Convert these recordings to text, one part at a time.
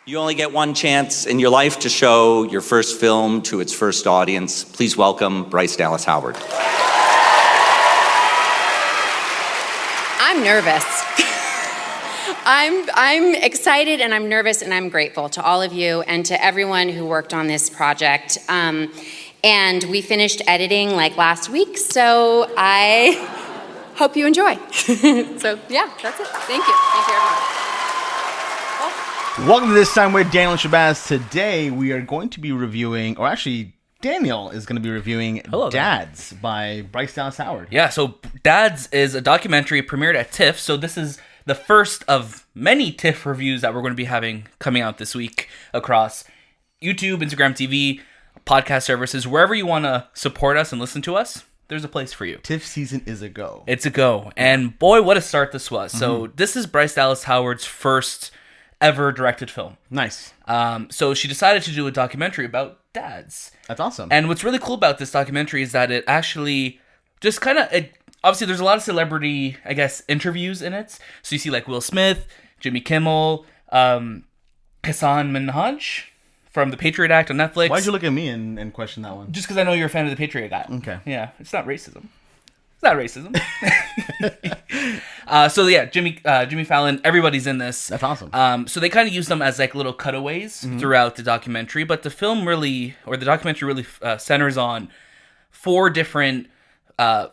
You only get one chance in your life to show your first film to its first audience. Please welcome Bryce Dallas Howard. I'm nervous. I'm excited and I'm nervous and I'm grateful to all of you and to everyone who worked on this project. And we finished editing like last week, so I hope you enjoy. So yeah, that's it. Thank you. Thank you, everyone. Welcome to This Time with Daniel and Shabazz. Today we are going to be reviewing, or actually Daniel is going to be reviewing Dads by Bryce Dallas Howard. Yeah, so Dads is a documentary premiered at TIFF, so this is the first of many TIFF reviews that we're going to be having coming out this week across YouTube, Instagram TV, podcast services, wherever you want to support us and listen to us. There's a place for you. TIFF season is a go. It's a go. And boy, what a start this was. So this is Bryce Dallas Howard's first ever directed film. Nice. So she decided to do a documentary about dads. That's awesome. And what's really cool about this documentary is that it actually just kind of... Obviously, there's a lot of celebrity, I guess, interviews in it. So you see like Will Smith, Jimmy Kimmel, Hassan Minhaj from The Patriot Act on Netflix. Why'd you look at me and question that one? Just because I know you're a fan of The Patriot Act. Okay. Yeah, it's not racism. It's not racism. So yeah, Jimmy Fallon, everybody's in this. That's awesome. So they kind of use them as like little cutaways throughout the documentary, but the documentary really centers on 4 different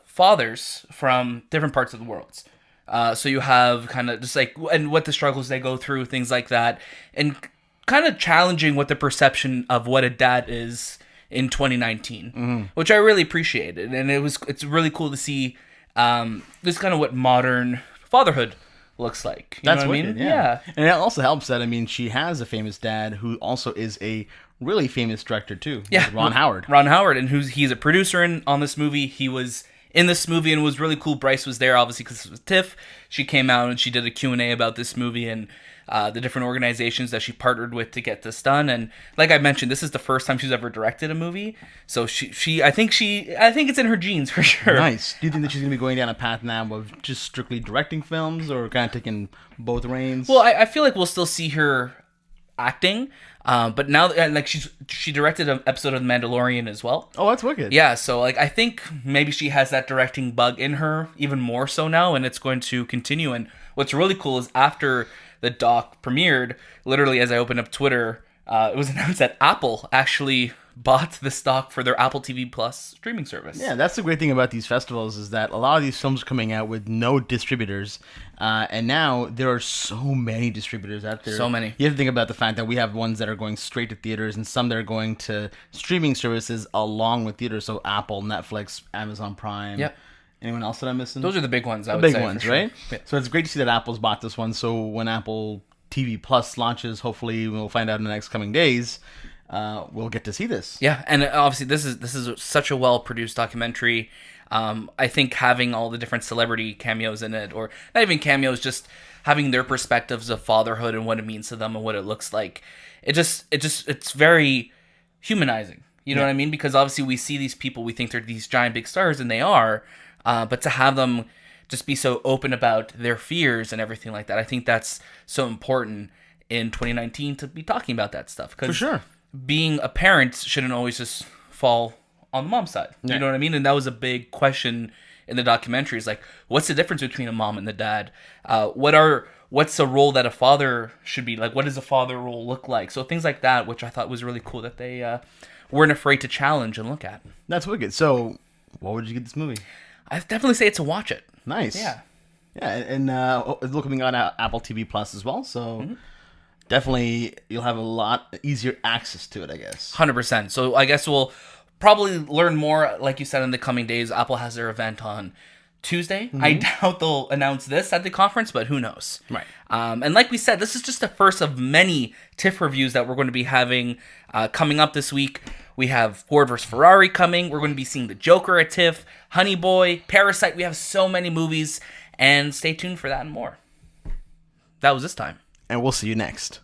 fathers from different parts of the world. So you have kind of just like, and what the struggles they go through, things like that, and kind of challenging what the perception of what a dad is in 2019, which I really appreciated. And it's really cool to see this kind of what modern fatherhood looks like. That's what wicked, I mean? yeah. And it also helps that, I mean, she has a famous dad who also is a really famous director too. Yeah. Ron Howard. Ron Howard, and he's a producer on this movie. He was in this movie and was really cool. Bryce was there, obviously, because it was TIFF. She came out and she did a Q&A about this movie and the different organizations that she partnered with to get this done. And like I mentioned, this is the first time she's ever directed a movie. So I think it's in her genes for sure. Nice. Do you think that she's going to be going down a path now of just strictly directing films or kind of taking both reins? Well, I feel like we'll still see her acting. But now, like she directed an episode of The Mandalorian as well. Oh, that's wicked. Yeah, so like I think maybe she has that directing bug in her even more so now, and it's going to continue. And what's really cool is after the doc premiered, literally as I opened up Twitter, it was announced that Apple actually bought the stock for their Apple TV Plus streaming service. Yeah, that's the great thing about these festivals is that a lot of these films are coming out with no distributors, and now there are so many distributors out there. So many. You have to think about the fact that we have ones that are going straight to theaters and some that are going to streaming services along with theaters. So Apple, Netflix, Amazon Prime. Yep. Anyone else that I'm missing? Those are the big ones, I would big say. ones, for right? Sure. Yeah. So it's great to see that Apple's bought this one. So when Apple TV Plus launches, hopefully we'll find out in the next coming days, we'll get to see this. Yeah, and obviously this is such a well-produced documentary. I think having all the different celebrity cameos in it, or not even cameos, just having their perspectives of fatherhood and what it means to them and what it looks like, it's very humanizing. You know what I mean? Because obviously we see these people, we think they're these giant big stars, and they are, but to have them just be so open about their fears and everything like that, I think that's so important in 2019 to be talking about that stuff. For sure. Being a parent shouldn't always just fall on the mom's side. You know what I mean? And that was a big question in the documentary. Is like, what's the difference between a mom and the dad? What's the role that a father should be? Like, what does a father role look like? So things like that, which I thought was really cool that they weren't afraid to challenge and look at. That's wicked. So what would you get this movie? I'd definitely say it's a watch it. Nice. Yeah. Yeah, and it's looking on Apple TV Plus as well, so definitely you'll have a lot easier access to it, I guess. 100%. So I guess we'll probably learn more, like you said, in the coming days. Apple has their event on Tuesday. I doubt they'll announce this at the conference, but who knows? Right. And like we said, this is just the first of many TIFF reviews that we're going to be having coming up this week. We have Ford vs. Ferrari coming. We're going to be seeing The Joker at TIFF, Honey Boy, Parasite. We have so many movies, and stay tuned for that and more. That was this time. And we'll see you next.